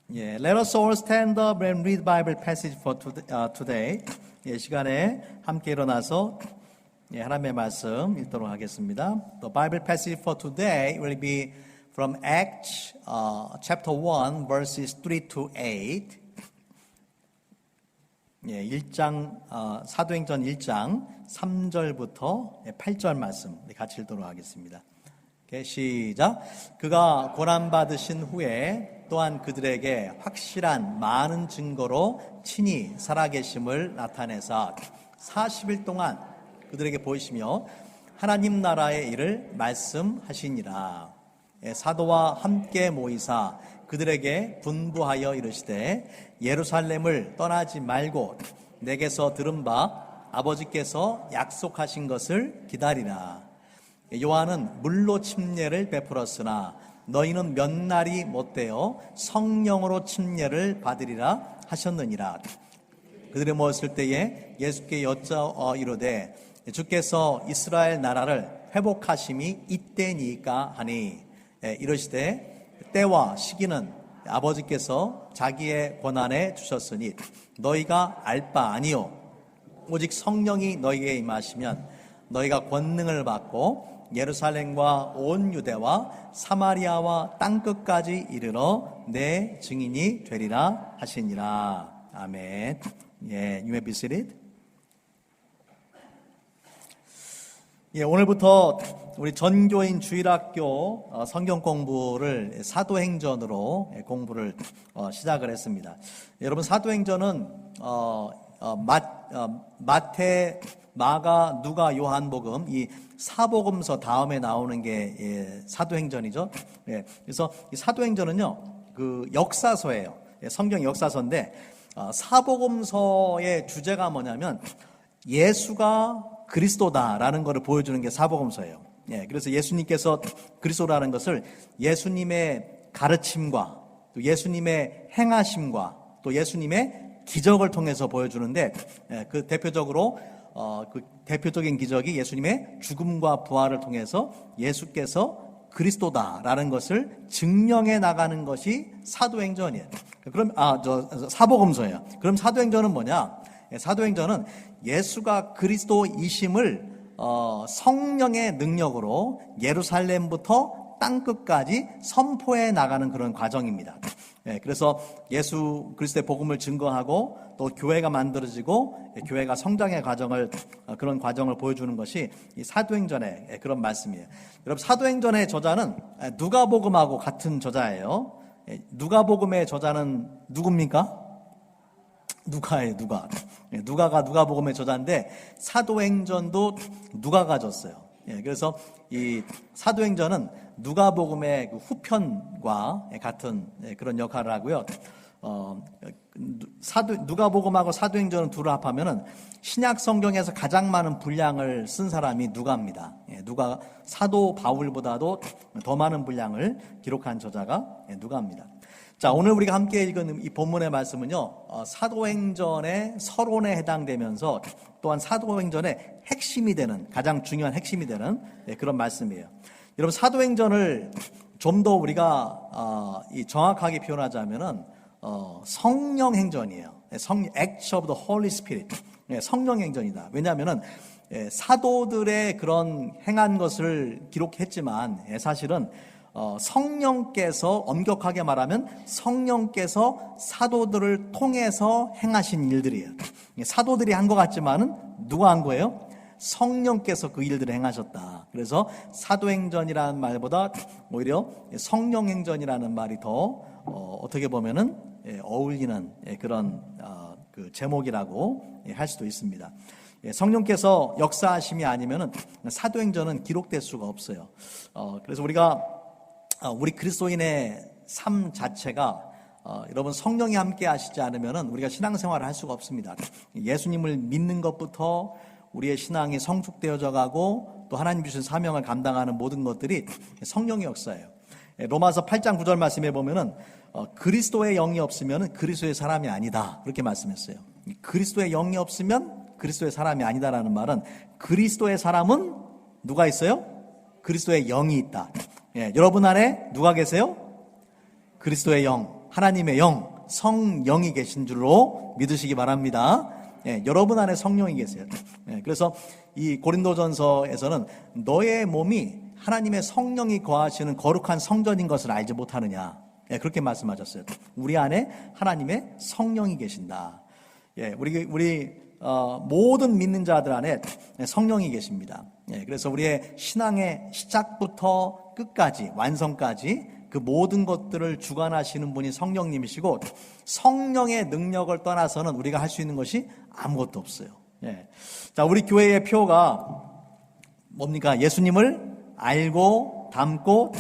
Let us all stand up and read Bible passage for today. 시간에 함께 일어나서 하나님의 말씀 읽도록 하겠습니다. The Bible passage for today will be from Acts chapter 1 verses 3 to 8. 1장 사도행전 1장 3절부터 8절 말씀 같이 읽도록 하겠습니다. 시작. 그가 고난받으신 후에 또한 그들에게 확실한 많은 증거로 친히 살아계심을 나타내사 40일 동안 그들에게 보이시며 하나님 나라의 일을 말씀하시니라. 사도와 함께 모이사 그들에게 분부하여 이르시되 예루살렘을 떠나지 말고 내게서 들은 바 아버지께서 약속하신 것을 기다리라. 요한은 물로 침례를 베풀었으나 너희는 몇 날이 못되어 성령으로 침례를 받으리라 하셨느니라. 그들이 모였을 때에 예수께 여짜어 이르되 주께서 이스라엘 나라를 회복하심이 이때니까 하니 이르시되 때와 시기는 아버지께서 자기의 권한에 주셨으니 너희가 알 바 아니요 오직 성령이 너희에게 임하시면 너희가 권능을 받고 예루살렘과 온 유대와 사마리아와 땅끝까지 이르러 내 증인이 되리라 하시니라. 아멘. You may be seated. 오늘부터 우리 전교인 주일학교 성경 공부를 사도행전으로 공부를 시작을 했습니다. 여러분, 사도행전은 마태, 마가, 누가, 요한복음 이 사복음서 다음에 나오는 게 사도행전이죠. 그래서 이 사도행전은요 그 역사서예요. 성경 역사서인데 사복음서의 주제가 뭐냐면 예수가 그리스도다라는 것을 보여주는 게 사복음서예요. 그래서 예수님께서 그리스도라는 것을 예수님의 가르침과 또 예수님의 행하심과 또 예수님의 기적을 통해서 보여주는데 그 대표적인 기적이 예수님의 죽음과 부활을 통해서 예수께서 그리스도다라는 것을 증명해 나가는 것이 사도행전이에요. 그럼 사복음서예요. 그럼 사도행전은 뭐냐? 사도행전은 예수가 그리스도이심을 성령의 능력으로 예루살렘부터 땅끝까지 선포해 나가는 그런 과정입니다. 그래서 예수 그리스도의 복음을 증거하고 또 교회가 만들어지고 교회가 성장의 과정을 그런 과정을 보여주는 것이 이 사도행전의 그런 말씀이에요. 여러분, 사도행전의 저자는 누가복음하고 같은 저자예요. 누가복음의 저자는 누굽니까? 누가예요, 누가. 누가가 누가복음의 저자인데 사도행전도 누가가 졌어요. 그래서 이 사도행전은 누가복음의 그 후편과 같은 그런 역할을 하고요. 누가복음하고 사도행전은 둘을 합하면은 신약 성경에서 가장 많은 분량을 쓴 사람이 누가입니다. 누가 사도 바울보다도 더 많은 분량을 기록한 저자가 누가입니다. 자, 오늘 우리가 함께 읽은 이 본문의 말씀은요, 사도행전의 서론에 해당되면서 또한 사도행전의 핵심이 되는, 가장 중요한 핵심이 되는 그런 말씀이에요. 여러분, 사도행전을 좀 더 우리가 정확하게 표현하자면은 성령행전이에요. Acts of the Holy Spirit. 성령행전이다. 왜냐하면은 사도들의 그런 행한 것을 기록했지만 사실은 성령께서 엄격하게 말하면 성령께서 사도들을 통해서 행하신 일들이에요. 사도들이 한 것 같지만은 누가 한 거예요? 성령께서 그 일들을 행하셨다. 그래서 사도행전이라는 말보다 오히려 성령행전이라는 말이 더 어떻게 보면은 어울리는 그런 그 제목이라고 할 수도 있습니다. 성령께서 역사하심이 아니면은 사도행전은 기록될 수가 없어요. 그래서 우리 그리스도인의 삶 자체가 여러분 성령이 함께 하시지 않으면은 우리가 신앙생활을 할 수가 없습니다. 예수님을 믿는 것부터 우리의 신앙이 성숙되어져 가고 또 하나님 주신 사명을 감당하는 모든 것들이 성령의 역사예요. 로마서 8장 9절 말씀에 보면은 그리스도의 영이 없으면 그리스도의 사람이 아니다 그렇게 말씀했어요. 그리스도의 영이 없으면 그리스도의 사람이 아니다라는 말은 그리스도의 사람은 누가 있어요? 그리스도의 영이 있다. 여러분 안에 누가 계세요? 그리스도의 영, 하나님의 영, 성령이 계신 줄로 믿으시기 바랍니다. 여러분 안에 성령이 계세요. 그래서 이 고린도전서에서는 너의 몸이 하나님의 성령이 거하시는 거룩한 성전인 것을 알지 못하느냐, 그렇게 말씀하셨어요. 우리 안에 하나님의 성령이 계신다. 우리 모든 믿는 자들 안에 성령이 계십니다. 그래서 우리의 신앙의 시작부터 끝까지, 완성까지 그 모든 것들을 주관하시는 분이 성령님이시고, 성령의 능력을 떠나서는 우리가 할 수 있는 것이 아무것도 없어요. 자, 우리 교회의 표가 뭡니까? 예수님을 알고 담고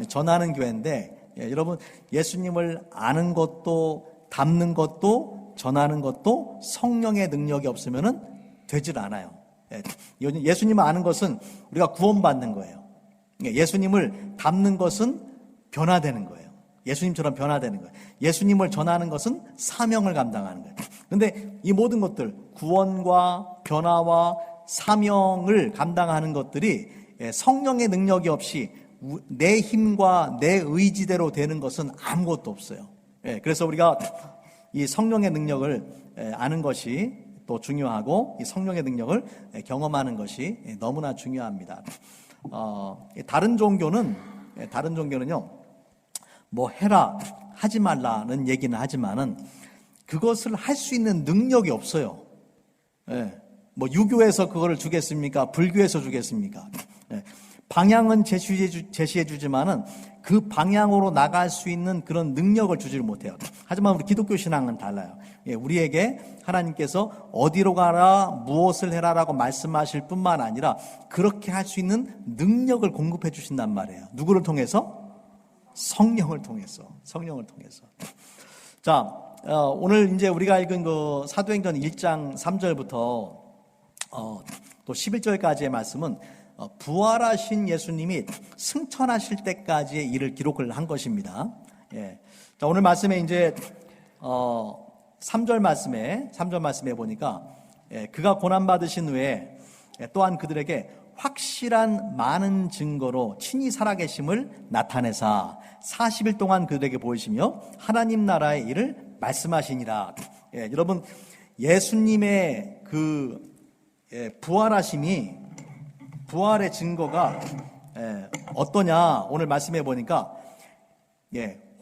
전하는 교회인데, 여러분, 예수님을 아는 것도 담는 것도 전하는 것도 성령의 능력이 없으면은 되질 않아요. 예수님을 아는 것은 우리가 구원받는 거예요. 예수님을 담는 것은 변화되는 거예요. 예수님처럼 변화되는 거예요. 예수님을 전하는 것은 사명을 감당하는 거예요. 그런데 이 모든 것들, 구원과 변화와 사명을 감당하는 것들이 성령의 능력이 없이 내 힘과 내 의지대로 되는 것은 아무것도 없어요. 그래서 우리가 이 성령의 능력을 아는 것이 또 중요하고, 이 성령의 능력을 경험하는 것이 너무나 중요합니다. 다른 종교는요, 뭐 해라, 하지 말라는 얘기는 하지만은 그것을 할 수 있는 능력이 없어요. 뭐 유교에서 그거를 주겠습니까? 불교에서 주겠습니까? 방향은 제시해 주지만은 그 방향으로 나갈 수 있는 그런 능력을 주지를 못해요. 하지만 우리 기독교 신앙은 달라요. 우리에게 하나님께서 어디로 가라, 무엇을 해라라고 말씀하실 뿐만 아니라 그렇게 할 수 있는 능력을 공급해 주신단 말이에요. 누구를 통해서? 성령을 통해서. 자, 오늘 이제 우리가 읽은 그 사도행전 1장 3절부터 또 11절까지의 말씀은 부활하신 예수님이 승천하실 때까지의 일을 기록을 한 것입니다. 자, 오늘 말씀에 이제 3절 말씀에 보니까 그가 고난 받으신 후에 또한 그들에게 확실한 많은 증거로 친히 살아계심을 나타내사 40일 동안 그들에게 보이시며 하나님 나라의 일을 말씀하시니라. 여러분, 예수님의 그 부활의 증거가 어떠냐, 오늘 말씀해 보니까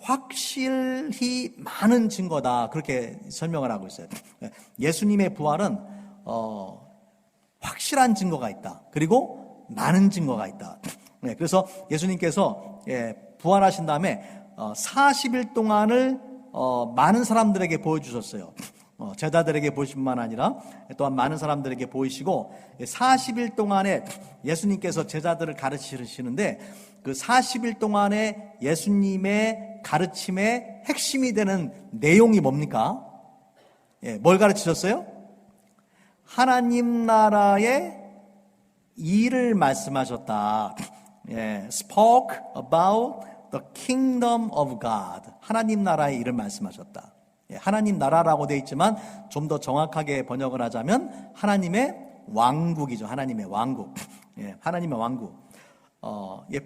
확실히 많은 증거다, 그렇게 설명을 하고 있어요. 예수님의 부활은 확실한 증거가 있다. 그리고 많은 증거가 있다. 그래서 예수님께서 부활하신 다음에 40일 동안을 많은 사람들에게 보여주셨어요. 제자들에게 보이실 뿐만 아니라 또한 많은 사람들에게 보이시고, 40일 동안에 예수님께서 제자들을 가르치시는데, 그 40일 동안에 예수님의 가르침의 핵심이 되는 내용이 뭡니까? 뭘 가르치셨어요? 하나님 나라의 일을 말씀하셨다. Spoke about the kingdom of God. 하나님 나라의 일을 말씀하셨다. 하나님 나라라고 되어 있지만 좀 더 정확하게 번역을 하자면 하나님의 왕국이죠. 하나님의 왕국. 하나님의 왕국.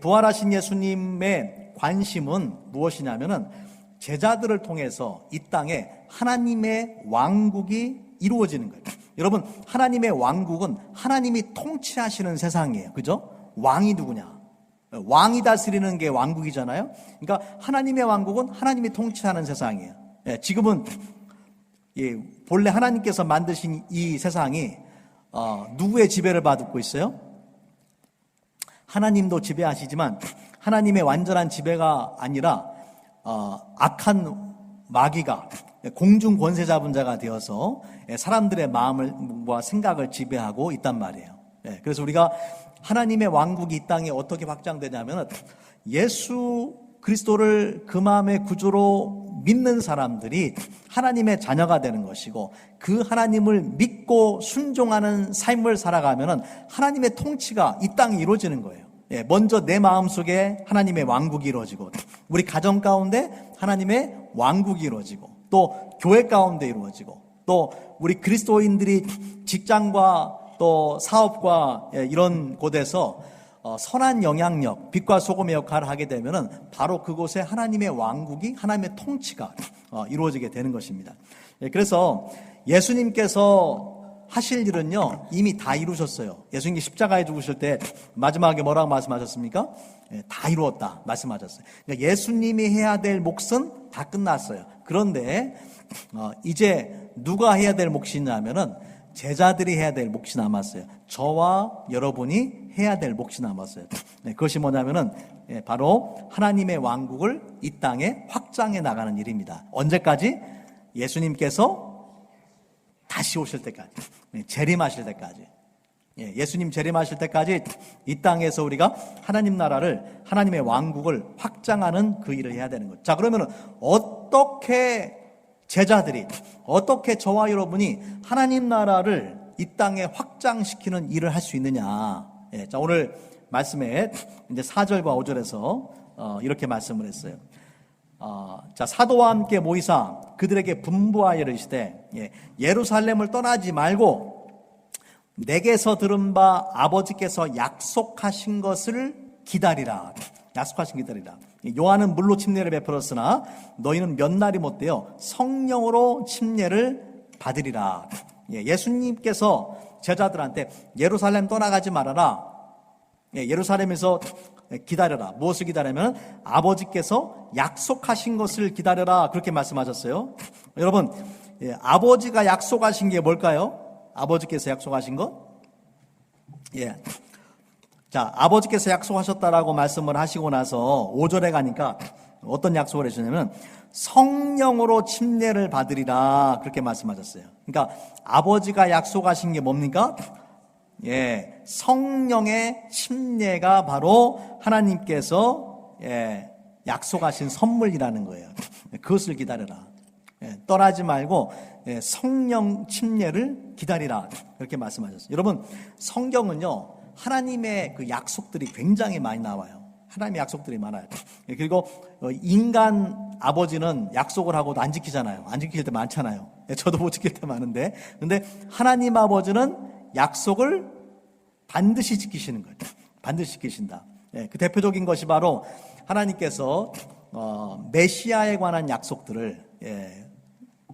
부활하신 예수님의 관심은 무엇이냐면은 제자들을 통해서 이 땅에 하나님의 왕국이 이루어지는 거예요. 여러분, 하나님의 왕국은 하나님이 통치하시는 세상이에요. 그죠? 왕이 누구냐? 왕이 다스리는 게 왕국이잖아요. 그러니까 하나님의 왕국은 하나님이 통치하는 세상이에요. 지금은 본래 하나님께서 만드신 이 세상이 누구의 지배를 받고 있어요? 하나님도 지배하시지만 하나님의 완전한 지배가 아니라 악한 마귀가 공중 권세 잡은 자가 되어서 사람들의 마음과 생각을 지배하고 있단 말이에요. 그래서 우리가 하나님의 왕국이 이 땅에 어떻게 확장되냐면, 예수 그리스도를 그 마음의 구주로 믿는 사람들이 하나님의 자녀가 되는 것이고, 그 하나님을 믿고 순종하는 삶을 살아가면 하나님의 통치가 이 땅에 이루어지는 거예요. 먼저 내 마음속에 하나님의 왕국이 이루어지고, 우리 가정 가운데 하나님의 왕국이 이루어지고, 또 교회 가운데 이루어지고, 또 우리 그리스도인들이 직장과 또 사업과 이런 곳에서 선한 영향력, 빛과 소금의 역할을 하게 되면은 바로 그곳에 하나님의 왕국이, 하나님의 통치가 이루어지게 되는 것입니다. 그래서 예수님께서 하실 일은요 이미 다 이루셨어요. 예수님이 십자가에 죽으실 때 마지막에 뭐라고 말씀하셨습니까? 다 이루었다 말씀하셨어요. 그러니까 예수님이 해야 될 몫은 다 끝났어요. 그런데 이제 누가 해야 될 몫이 있냐면은 제자들이 해야 될 몫이 남았어요. 저와 여러분이 해야 될 몫이 남았어요. 그것이 뭐냐면은 바로 하나님의 왕국을 이 땅에 확장해 나가는 일입니다. 언제까지? 예수님께서 다시 오실 때까지, 재림하실 때까지, 예수님 재림하실 때까지 이 땅에서 우리가 하나님 나라를, 하나님의 왕국을 확장하는 그 일을 해야 되는 거죠. 자, 그러면은 어떻게 제자들이, 어떻게 저와 여러분이 하나님 나라를 이 땅에 확장시키는 일을 할 수 있느냐? 자, 오늘 말씀에 이제 4절과 5절에서 이렇게 말씀을 했어요. 자, 사도와 함께 모이사 그들에게 분부하여 이르시되 예루살렘을 떠나지 말고 내게서 들은 바 아버지께서 약속하신 것을 기다리라. 약속하신 기다리라. 요한은 물로 침례를 베풀었으나 너희는 몇 날이 못되어 성령으로 침례를 받으리라. 예수님께서 제자들한테 예루살렘 떠나가지 말아라. 예루살렘에서 기다려라. 무엇을 기다리면 아버지께서 약속하신 것을 기다려라. 그렇게 말씀하셨어요. 여러분, 아버지가 약속하신 게 뭘까요? 아버지께서 약속하신 것? 자, 아버지께서 약속하셨다라고 말씀을 하시고 나서 5절에 가니까 어떤 약속을 해주냐면 성령으로 침례를 받으리라. 그렇게 말씀하셨어요. 그러니까 아버지가 약속하신 게 뭡니까? 성령의 침례가 바로 하나님께서 약속하신 선물이라는 거예요. 그것을 기다려라. 떠나지 말고 성령 침례를 기다리라. 그렇게 말씀하셨어요. 여러분, 성경은요 하나님의 그 약속들이 굉장히 많이 나와요. 하나님의 약속들이 많아요. 그리고 인간 아버지는 약속을 하고도 안 지키잖아요. 안 지킬 때 많잖아요. 저도 못 지킬 때 많은데, 근데 하나님 아버지는 약속을 반드시 지키시는 거예요. 반드시 지키신다. 그 대표적인 것이 바로 하나님께서 메시아에 관한 약속들을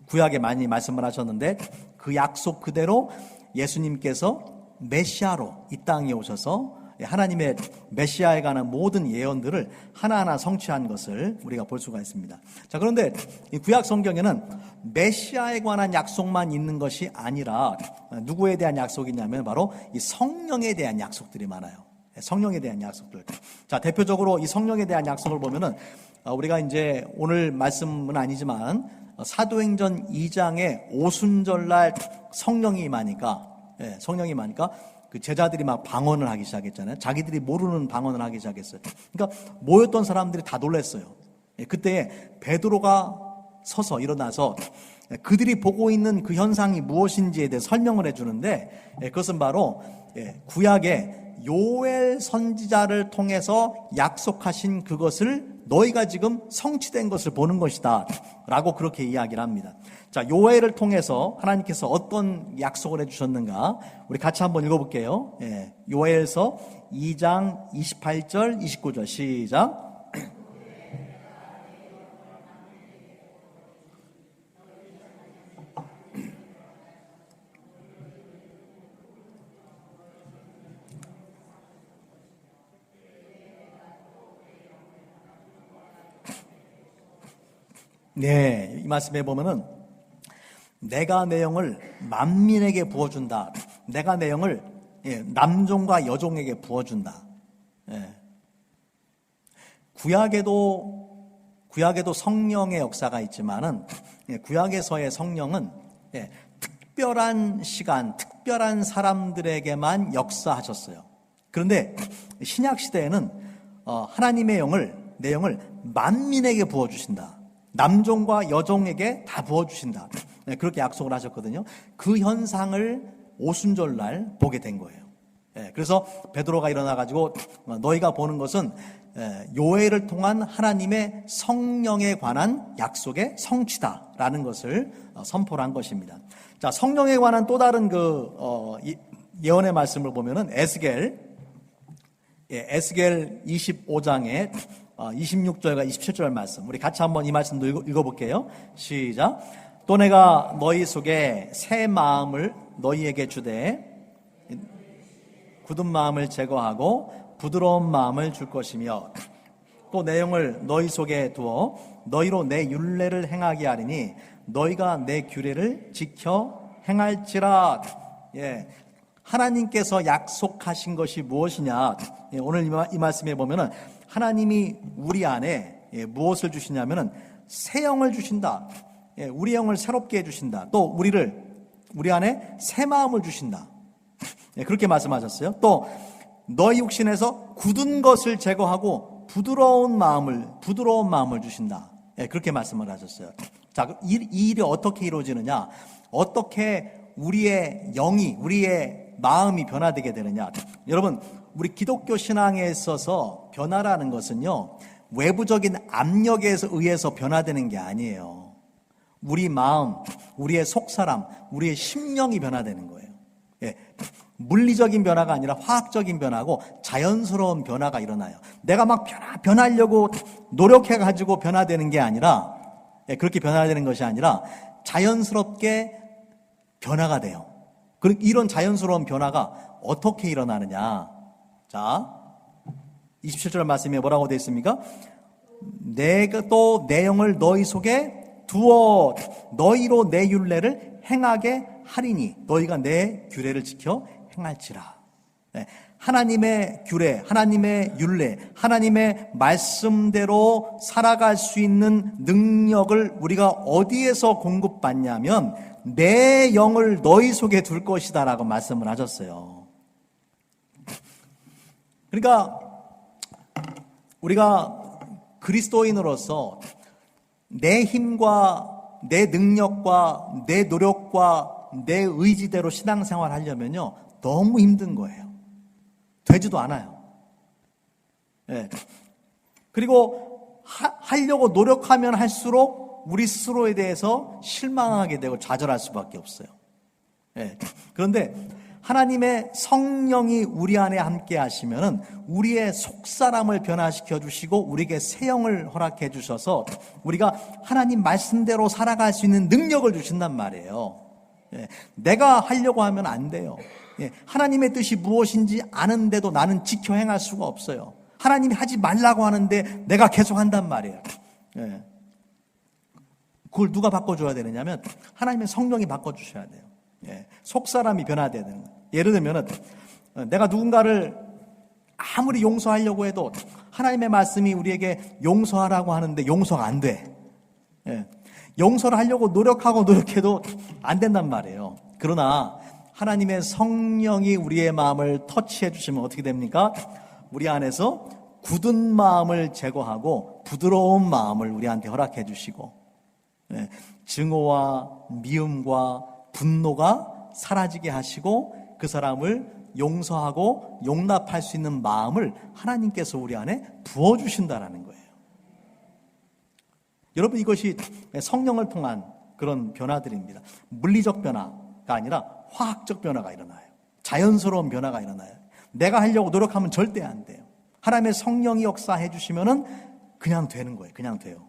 구약에 많이 말씀을 하셨는데 그 약속 그대로 예수님께서 메시아로 이 땅에 오셔서 하나님의 메시아에 관한 모든 예언들을 하나하나 성취한 것을 우리가 볼 수가 있습니다. 자, 그런데 이 구약 성경에는 메시아에 관한 약속만 있는 것이 아니라 누구에 대한 약속이냐면 바로 이 성령에 대한 약속들이 많아요. 성령에 대한 약속들. 자, 대표적으로 이 성령에 대한 약속을 보면은 우리가 이제 오늘 말씀은 아니지만 사도행전 2장에 오순절날 성령이 임하니까 그 제자들이 막 방언을 하기 시작했잖아요. 자기들이 모르는 방언을 하기 시작했어요. 그러니까 모였던 사람들이 다 놀랐어요. 그때 베드로가 서서 일어나서 그들이 보고 있는 그 현상이 무엇인지에 대해 설명을 해주는데 그것은 바로 구약의 요엘 선지자를 통해서 약속하신 그것을 너희가 지금 성취된 것을 보는 것이다 라고 그렇게 이야기를 합니다. 자, 요엘을 통해서 하나님께서 어떤 약속을 해주셨는가 우리 같이 한번 읽어볼게요. 요엘서 2장 28절 29절 시작. 이 말씀에 보면은 내가 내 영을 만민에게 부어준다. 내가 내 영을 남종과 여종에게 부어준다. 구약에도 성령의 역사가 있지만은 구약에서의 성령은 특별한 시간, 특별한 사람들에게만 역사하셨어요. 그런데 신약 시대에는 하나님의 영을, 내 영을 만민에게 부어주신다. 남종과 여종에게 다 부어주신다. 그렇게 약속을 하셨거든요. 그 현상을 오순절날 보게 된 거예요. 그래서 베드로가 일어나가지고 너희가 보는 것은 요엘을 통한 하나님의 성령에 관한 약속의 성취다라는 것을 선포를 한 것입니다. 자, 성령에 관한 또 다른 그 예언의 말씀을 보면은 에스겔 25장의 26절과 27절 말씀, 우리 같이 한번 이 말씀도 읽어볼게요. 시작. 또 내가 너희 속에 새 마음을 너희에게 주되 굳은 마음을 제거하고 부드러운 마음을 줄 것이며 또 내 영을 너희 속에 두어 너희로 내 율례를 행하게 하리니 너희가 내 규례를 지켜 행할지라. 하나님께서 약속하신 것이 무엇이냐? 오늘 이 말씀에 보면은 하나님이 우리 안에 무엇을 주시냐면은 새 영을 주신다. 우리 영을 새롭게 해주신다. 또 우리 안에 새 마음을 주신다. 그렇게 말씀하셨어요. 또 너희 육신에서 굳은 것을 제거하고 부드러운 마음을 주신다. 그렇게 말씀을 하셨어요. 자, 이 일이 어떻게 이루어지느냐? 어떻게 우리의 영이, 우리의 마음이 변화되게 되느냐? 여러분, 우리 기독교 신앙에 있어서 변화라는 것은요, 외부적인 압력에 의해서 변화되는 게 아니에요. 우리 마음, 우리의 속사람, 우리의 심령이 변화되는 거예요. 물리적인 변화가 아니라 화학적인 변화고 자연스러운 변화가 일어나요. 내가 막 변하려고 노력해가지고 변화되는 게 아니라, 그렇게 변화되는 것이 아니라 자연스럽게 변화가 돼요. 그리고 이런 자연스러운 변화가 어떻게 일어나느냐? 자, 27절 말씀에 뭐라고 되어 있습니까? 내가 또 내 영을 너희 속에 두어 너희로 내 율례를 행하게 하리니 너희가 내 규례를 지켜 행할지라. 하나님의 규례, 하나님의 율례, 하나님의 말씀대로 살아갈 수 있는 능력을 우리가 어디에서 공급받냐면 내 영을 너희 속에 둘 것이다 라고 말씀을 하셨어요. 그러니까 우리가 그리스도인으로서 내 힘과 내 능력과 내 노력과 내 의지대로 신앙생활 하려면요 너무 힘든 거예요. 되지도 않아요. 그리고 하려고 노력하면 할수록 우리 스스로에 대해서 실망하게 되고 좌절할 수밖에 없어요. 그런데 하나님의 성령이 우리 안에 함께 하시면은 우리의 속사람을 변화시켜 주시고 우리에게 새 영을 허락해 주셔서 우리가 하나님 말씀대로 살아갈 수 있는 능력을 주신단 말이에요. 내가 하려고 하면 안 돼요. 하나님의 뜻이 무엇인지 아는데도 나는 지켜 행할 수가 없어요. 하나님이 하지 말라고 하는데 내가 계속 한단 말이에요. 그걸 누가 바꿔줘야 되느냐면 하나님의 성령이 바꿔주셔야 돼요. 속사람이 변화돼야 되는 거예요. 예를 들면 내가 누군가를 아무리 용서하려고 해도 하나님의 말씀이 우리에게 용서하라고 하는데 용서가 안 돼. 용서를 하려고 노력해도 안 된단 말이에요. 그러나 하나님의 성령이 우리의 마음을 터치해 주시면 어떻게 됩니까? 우리 안에서 굳은 마음을 제거하고 부드러운 마음을 우리한테 허락해 주시고 증오와 미움과 분노가 사라지게 하시고 그 사람을 용서하고 용납할 수 있는 마음을 하나님께서 우리 안에 부어주신다라는 거예요. 여러분, 이것이 성령을 통한 그런 변화들입니다. 물리적 변화가 아니라 화학적 변화가 일어나요. 자연스러운 변화가 일어나요. 내가 하려고 노력하면 절대 안 돼요. 하나님의 성령이 역사해 주시면은 그냥 되는 거예요. 그냥 돼요.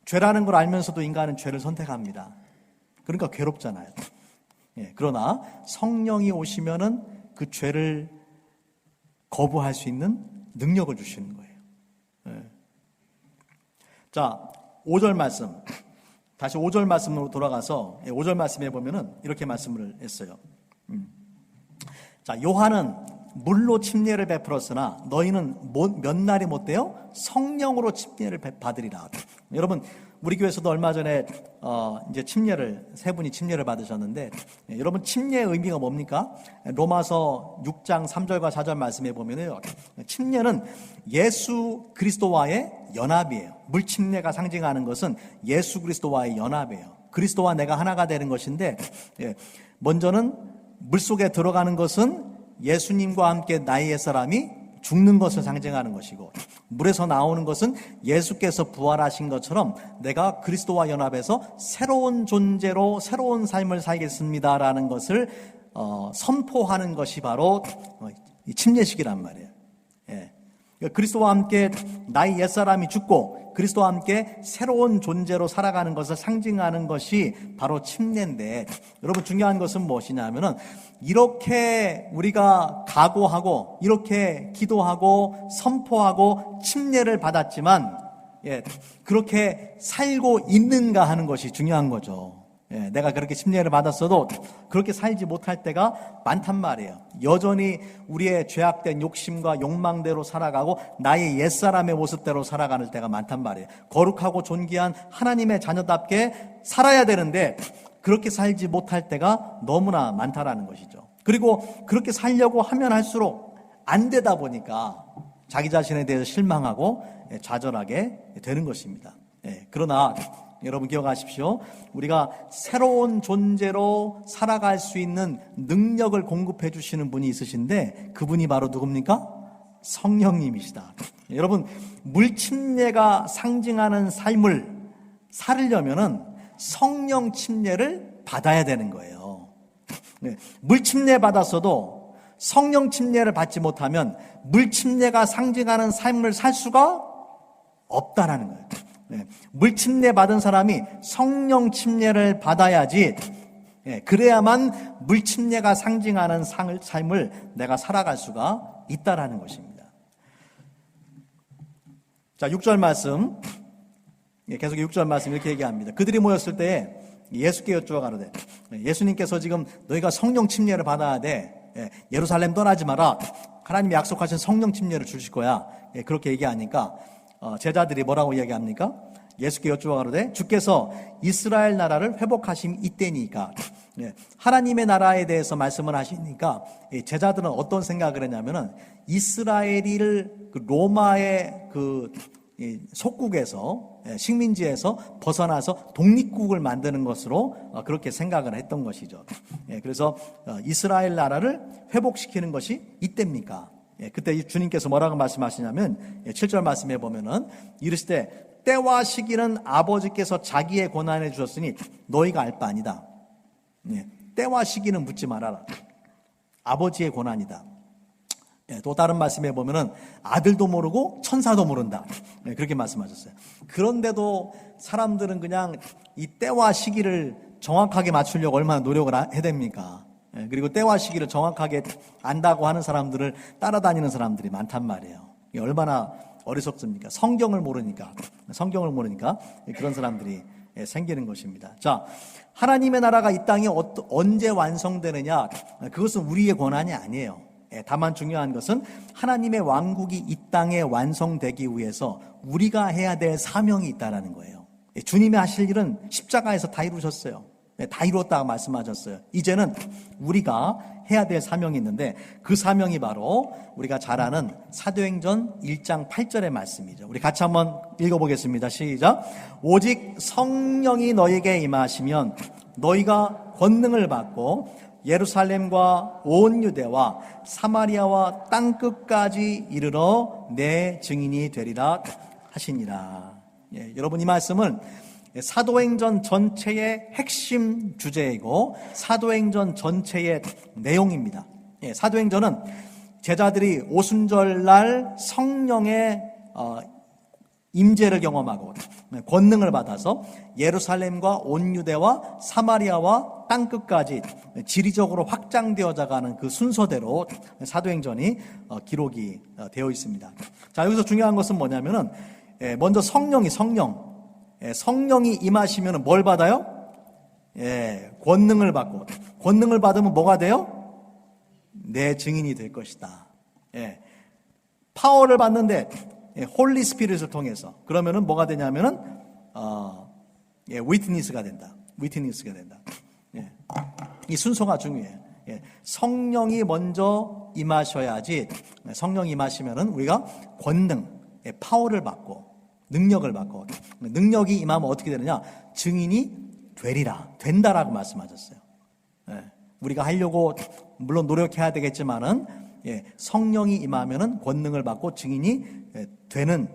죄라는 걸 알면서도 인간은 죄를 선택합니다. 그러니까 괴롭잖아요. 그러나 성령이 오시면은 그 죄를 거부할 수 있는 능력을 주시는 거예요. 자, 5절 말씀. 다시 5절 말씀으로 돌아가서 5절 말씀에 보면은 이렇게 말씀을 했어요. 자, 요한은 물로 침례를 베풀었으나 너희는 몇 날이 못 돼요? 성령으로 침례를 받으리라. 여러분, 우리 교회에서도 얼마 전에 이제 세 분이 침례를 받으셨는데, 여러분, 침례의 의미가 뭡니까? 로마서 6장 3절과 4절 말씀에 보면요, 침례는 예수 그리스도와의 연합이에요. 물 침례가 상징하는 것은 예수 그리스도와의 연합이에요. 그리스도와 내가 하나가 되는 것인데, 먼저는 물 속에 들어가는 것은 예수님과 함께 나의 옛사람이 죽는 것을 상징하는 것이고, 물에서 나오는 것은 예수께서 부활하신 것처럼 내가 그리스도와 연합해서 새로운 존재로 새로운 삶을 살겠습니다라는 것을 선포하는 것이 바로 이 침례식이란 말이에요. 예. 그리스도와 함께 나의 옛사람이 죽고 그리스도와 함께 새로운 존재로 살아가는 것을 상징하는 것이 바로 침례인데, 여러분 중요한 것은 무엇이냐면은 이렇게 우리가 각오하고 이렇게 기도하고 선포하고 침례를 받았지만 그렇게 살고 있는가 하는 것이 중요한 거죠. 내가 그렇게 침례를 받았어도 그렇게 살지 못할 때가 많단 말이에요. 여전히 우리의 죄악된 욕심과 욕망대로 살아가고 나의 옛사람의 모습대로 살아가는 때가 많단 말이에요. 거룩하고 존귀한 하나님의 자녀답게 살아야 되는데 그렇게 살지 못할 때가 너무나 많다라는 것이죠. 그리고 그렇게 살려고 하면 할수록 안 되다 보니까 자기 자신에 대해서 실망하고 좌절하게 되는 것입니다. 그러나 여러분 기억하십시오. 우리가 새로운 존재로 살아갈 수 있는 능력을 공급해 주시는 분이 있으신데 그분이 바로 누굽니까? 성령님이시다. 여러분, 물침례가 상징하는 삶을 살으려면은 성령 침례를 받아야 되는 거예요. 물침례 받았어도 성령 침례를 받지 못하면 물침례가 상징하는 삶을 살 수가 없다라는 거예요. 물침례 받은 사람이 성령 침례를 받아야지, 그래야만 물침례가 상징하는 삶을 내가 살아갈 수가 있다라는 것입니다. 자, 6절 말씀, 계속 6절 말씀 이렇게 얘기합니다. 그들이 모였을 때에 예수께 여쭈어 가로되, 예수님께서 지금 너희가 성령 침례를 받아야 돼, 예루살렘 떠나지 마라, 하나님이 약속하신 성령 침례를 주실 거야, 그렇게 얘기하니까 제자들이 뭐라고 얘기합니까? 예수께 여쭈어 가로되 주께서 이스라엘 나라를 회복하심이 이때니까. 하나님의 나라에 대해서 말씀을 하시니까 제자들은 어떤 생각을 했냐면은 이스라엘을 로마의 그 속국에서, 식민지에서 벗어나서 독립국을 만드는 것으로 그렇게 생각을 했던 것이죠. 그래서 이스라엘 나라를 회복시키는 것이 이때입니까? 그때 주님께서 뭐라고 말씀하시냐면 7절 말씀해 보면은 이르시되 때와 시기는 아버지께서 자기의 권한에 주셨으니 너희가 알 바 아니다. 때와 시기는 묻지 말아라. 아버지의 권한이다. 또 다른 말씀에 보면은 아들도 모르고 천사도 모른다. 그렇게 말씀하셨어요. 그런데도 사람들은 그냥 이 때와 시기를 정확하게 맞추려고 얼마나 노력을 해야 됩니까? 그리고 때와 시기를 정확하게 안다고 하는 사람들을 따라다니는 사람들이 많단 말이에요. 얼마나 어리석습니까? 성경을 모르니까 그런 사람들이 생기는 것입니다. 자, 하나님의 나라가 이 땅에 언제 완성되느냐? 그것은 우리의 권한이 아니에요. 다만 중요한 것은 하나님의 왕국이 이 땅에 완성되기 위해서 우리가 해야 될 사명이 있다는 거예요. 주님이 하실 일은 십자가에서 다 이루셨어요. 다 이루었다고 말씀하셨어요. 이제는 우리가 해야 될 사명이 있는데 그 사명이 바로 우리가 잘 아는 사도행전 1장 8절의 말씀이죠. 우리 같이 한번 읽어보겠습니다. 시작. 오직 성령이 너에게 임하시면 너희가 권능을 받고 예루살렘과 온 유대와 사마리아와 땅끝까지 이르러 내 증인이 되리라 하시니라. 여러분, 이 말씀은 사도행전 전체의 핵심 주제이고 사도행전 전체의 내용입니다. 사도행전은 제자들이 오순절날 성령의 임재를 경험하고 권능을 받아서 예루살렘과 온 유대와 사마리아와 땅끝까지 지리적으로 확장되어져 가는 그 순서대로 사도행전이 기록이 되어 있습니다. 자, 여기서 중요한 것은 뭐냐면은 먼저 성령이 임하시면 뭘 받아요? 권능을 받고, 권능을 받으면 뭐가 돼요? 내 증인이 될 것이다. 파워를 받는데 홀리 스피릿을 통해서 그러면은 뭐가 되냐면은 위트니스가 된다. 이 순서가 중요해요. 성령이 먼저 임하셔야지, 성령이 임하시면은 우리가 권능, 파워를 받고 능력을 받고, 능력이 임하면 어떻게 되느냐? 증인이 된다라고 말씀하셨어요. 우리가 하려고 물론 노력해야 되겠지만은 성령이 임하면은 권능을 받고 증인이 되는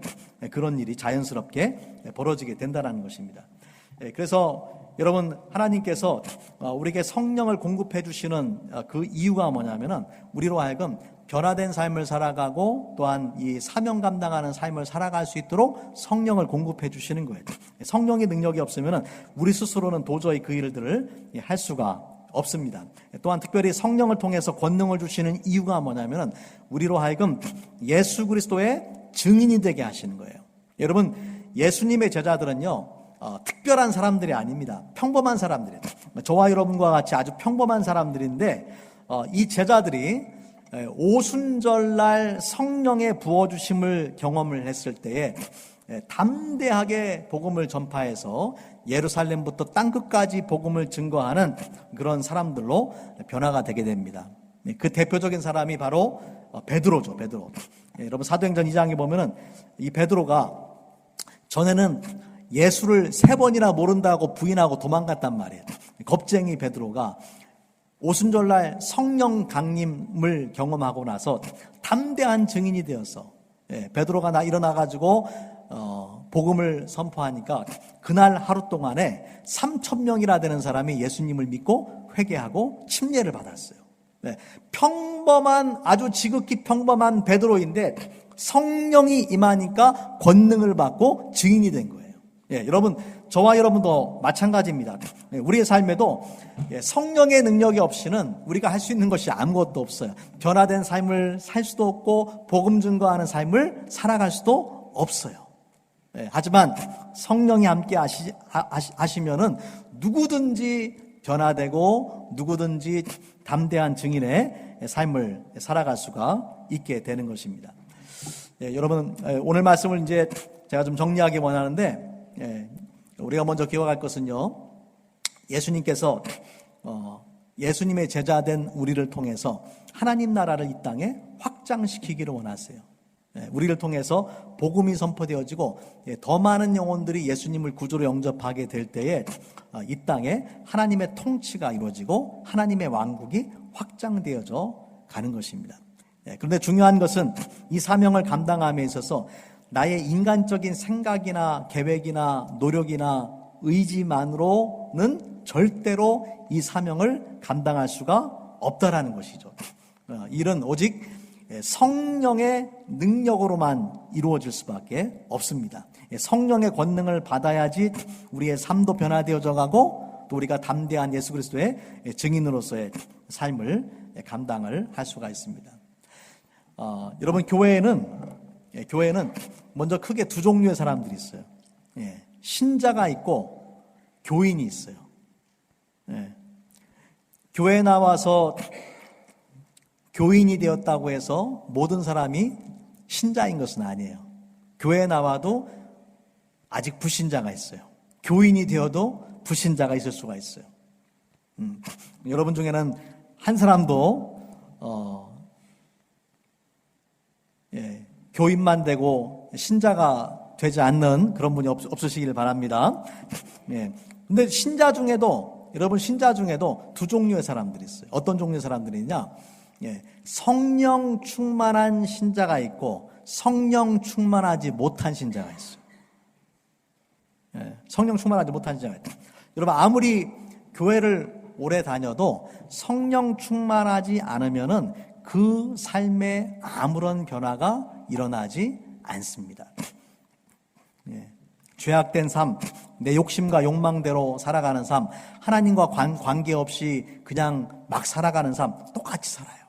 그런 일이 자연스럽게 벌어지게 된다는 것입니다. 그래서 여러분, 하나님께서 우리에게 성령을 공급해 주시는 그 이유가 뭐냐면은 우리로 하여금 변화된 삶을 살아가고 또한 이 사명 감당하는 삶을 살아갈 수 있도록 성령을 공급해 주시는 거예요. 성령의 능력이 없으면은 우리 스스로는 도저히 그 일들을 할 수가 없습니다. 또한 특별히 성령을 통해서 권능을 주시는 이유가 뭐냐면은 우리로 하여금 예수 그리스도의 증인이 되게 하시는 거예요. 여러분, 예수님의 제자들은요, 특별한 사람들이 아닙니다. 평범한 사람들이에요. 저와 여러분과 같이 아주 평범한 사람들인데, 이 제자들이 오순절날 성령의 부어주심을 경험을 했을 때에 담대하게 복음을 전파해서 예루살렘부터 땅끝까지 복음을 증거하는 그런 사람들로 변화가 되게 됩니다. 그 대표적인 사람이 바로 베드로죠. 베드로. 여러분, 사도행전 2장에 보면은 이 베드로가 전에는 예수를 3번이나 모른다고 부인하고 도망갔단 말이에요. 겁쟁이 베드로가 오순절날 성령 강림을 경험하고 나서 담대한 증인이 되어서 베드로가 일어나가지고 복음을 선포하니까 그날 하루 동안에 3,000명이나 되는 사람이 예수님을 믿고 회개하고 침례를 받았어요. 평범한, 아주 지극히 평범한 베드로인데 성령이 임하니까 권능을 받고 증인이 된 거예요. 여러분, 저와 여러분도 마찬가지입니다. 우리의 삶에도 성령의 능력이 없이는 우리가 할 수 있는 것이 아무것도 없어요. 변화된 삶을 살 수도 없고 복음 증거하는 삶을 살아갈 수도 없어요. 하지만 성령이 함께 하시면은 누구든지 변화되고 누구든지 담대한 증인의 삶을 살아갈 수가 있게 되는 것입니다. 여러분, 오늘 말씀을 이제 제가 좀 정리하기 원하는데, 우리가 먼저 기억할 것은요, 예수님께서 예수님의 제자된 우리를 통해서 하나님 나라를 이 땅에 확장시키기를 원하세요. 우리를 통해서 복음이 선포되어지고 더 많은 영혼들이 예수님을 구주로 영접하게 될 때에 이 땅에 하나님의 통치가 이루어지고 하나님의 왕국이 확장되어져 가는 것입니다. 그런데 중요한 것은 이 사명을 감당함에 있어서 나의 인간적인 생각이나 계획이나 노력이나 의지만으로는 절대로 이 사명을 감당할 수가 없다라는 것이죠. 일은 오직 성령의 능력으로만 이루어질 수밖에 없습니다. 성령의 권능을 받아야지 우리의 삶도 변화되어져 가고 또 우리가 담대한 예수 그리스도의 증인으로서의 삶을 감당을 할 수가 있습니다. 여러분, 교회에는 먼저 크게 두 종류의 사람들이 있어요. 신자가 있고 교인이 있어요. 교회에 나와서 교인이 되었다고 해서 모든 사람이 신자인 것은 아니에요. 교회에 나와도 아직 불신자가 있어요. 교인이 되어도 불신자가 있을 수가 있어요. 여러분 중에는 한 사람도 교인만 되고 신자가 되지 않는 그런 분이 없으시길 바랍니다. 근데 신자 중에도, 여러분, 신자 중에도 두 종류의 사람들이 있어요. 어떤 종류의 사람들이냐? 성령 충만한 신자가 있고 성령 충만하지 못한 신자가 있어요. 성령 충만하지 못한 신자가 있다. 여러분, 아무리 교회를 오래 다녀도 성령 충만하지 않으면은 그 삶에 아무런 변화가 일어나지 않습니다. 죄악된 삶, 내 욕심과 욕망대로 살아가는 삶, 하나님과 관계없이 그냥 막 살아가는 삶, 똑같이 살아요.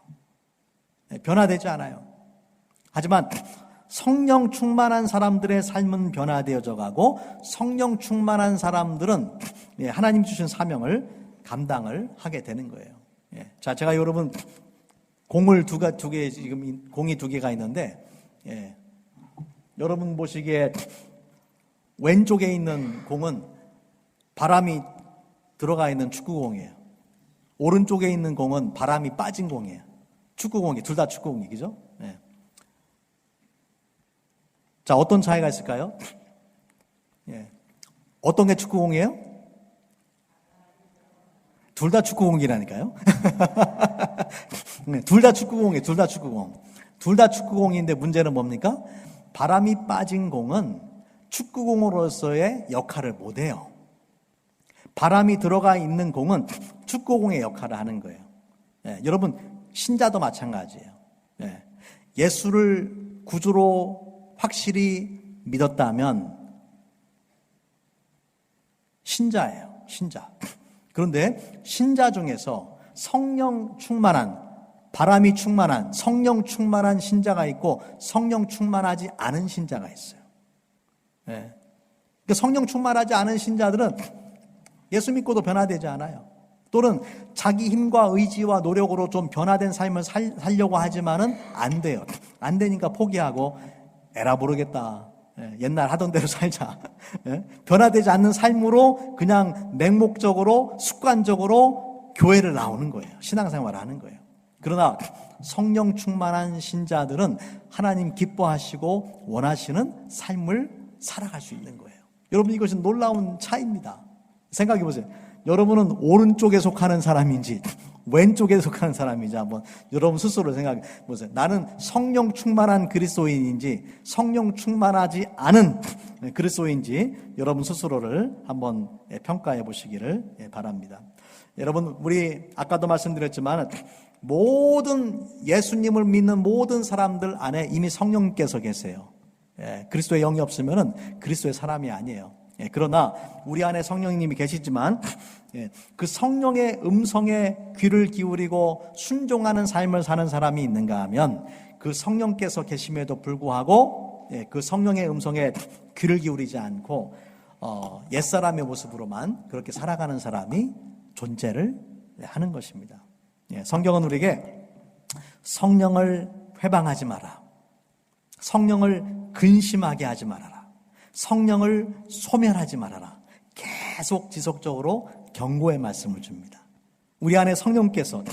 변화되지 않아요. 하지만 성령 충만한 사람들의 삶은 변화되어져 가고 성령 충만한 사람들은 하나님 주신 사명을 감당을 하게 되는 거예요. 자, 제가 여러분 공을 두 개, 지금 공이 2개가 있는데, 여러분 보시기에 왼쪽에 있는 공은 바람이 들어가 있는 축구공이에요. 오른쪽에 있는 공은 바람이 빠진 공이에요. 축구공이, 둘 다 축구공이, 그죠? 자, 어떤 차이가 있을까요? 어떤 게 축구공이에요? 둘 다 축구공이라니까요. 둘 다 축구공이에요. 둘 다 축구공. 둘 다 축구공인데 문제는 뭡니까? 바람이 빠진 공은 축구공으로서의 역할을 못해요. 바람이 들어가 있는 공은 축구공의 역할을 하는 거예요. 여러분, 신자도 마찬가지예요. 예수를 구주로 확실히 믿었다면 신자예요. 신자. 그런데 신자 중에서 성령 충만한, 바람이 충만한, 성령 충만한 신자가 있고 성령 충만하지 않은 신자가 있어요. 그러니까 성령 충만하지 않은 신자들은 예수 믿고도 변화되지 않아요. 또는 자기 힘과 의지와 노력으로 좀 변화된 삶을 살려고 하지만은 안 돼요. 안 되니까 포기하고 에라 모르겠다. 옛날 하던 대로 살자. 변화되지 않는 삶으로 그냥 맹목적으로 습관적으로 교회를 나오는 거예요. 신앙생활을 하는 거예요. 그러나 성령 충만한 신자들은 하나님 기뻐하시고 원하시는 삶을 살아갈 수 있는 거예요. 여러분, 이것은 놀라운 차이입니다. 생각해 보세요. 여러분은 오른쪽에 속하는 사람인지 왼쪽에 속하는 사람인지 한번 여러분 스스로 생각해 보세요. 나는 성령 충만한 그리스도인인지 성령 충만하지 않은 그리스도인인지 여러분 스스로를 한번 평가해 보시기를 바랍니다. 여러분, 우리 아까도 말씀드렸지만 모든 예수님을 믿는 모든 사람들 안에 이미 성령께서 계세요. 그리스도의 영이 없으면 그리스도의 사람이 아니에요. 그러나 우리 안에 성령님이 계시지만 그 성령의 음성에 귀를 기울이고 순종하는 삶을 사는 사람이 있는가 하면 그 성령께서 계심에도 불구하고 그 성령의 음성에 귀를 기울이지 않고 옛사람의 모습으로만 그렇게 살아가는 사람이 존재를 하는 것입니다. 성경은 우리에게 성령을 회방하지 마라, 성령을 근심하게 하지 말아라, 성령을 소멸하지 말아라. 계속 지속적으로 경고의 말씀을 줍니다. 우리 안에 성령께서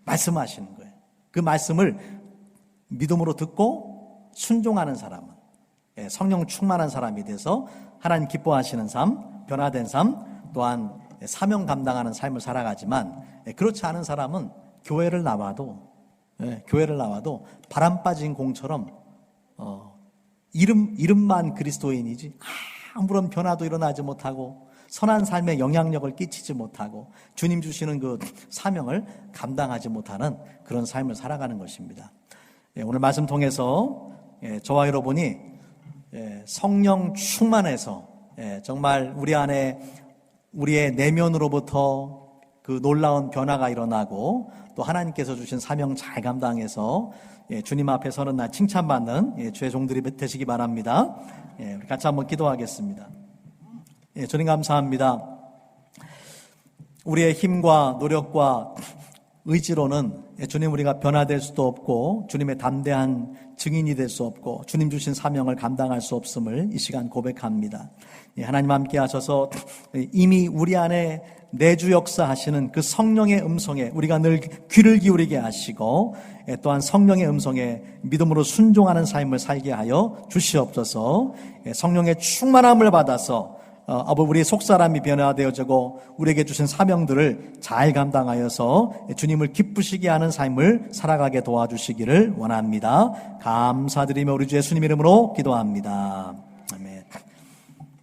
말씀하시는 거예요. 그 말씀을 믿음으로 듣고 순종하는 사람은 성령 충만한 사람이 돼서 하나님 기뻐하시는 삶, 변화된 삶, 또한 사명 감당하는 삶을 살아가지만 그렇지 않은 사람은 교회를 나와도 바람 빠진 공처럼 이름만 그리스도인이지 아무런 변화도 일어나지 못하고 선한 삶에 영향력을 끼치지 못하고 주님 주시는 그 사명을 감당하지 못하는 그런 삶을 살아가는 것입니다. 오늘 말씀 통해서 저와 여러분이 성령 충만해서 정말 우리 안에 우리의 내면으로부터 그 놀라운 변화가 일어나고 또 하나님께서 주신 사명 잘 감당해서 주님 앞에 서는 날 칭찬받는 주의 종들이 되시기 바랍니다. 우리 같이 한번 기도하겠습니다. 주님 감사합니다. 우리의 힘과 노력과 의지로는 주님 우리가 변화될 수도 없고 주님의 담대한 증인이 될 수 없고 주님 주신 사명을 감당할 수 없음을 이 시간 고백합니다. 하나님 함께 하셔서 이미 우리 안에 내주 역사하시는 그 성령의 음성에 우리가 늘 귀를 기울이게 하시고 또한 성령의 음성에 믿음으로 순종하는 삶을 살게 하여 주시옵소서. 성령의 충만함을 받아서 우리의 속사람이 변화되어지고 우리에게 주신 사명들을 잘 감당하여서 주님을 기쁘시게 하는 삶을 살아가게 도와주시기를 원합니다. 감사드리며 우리 주 예수님 이름으로 기도합니다.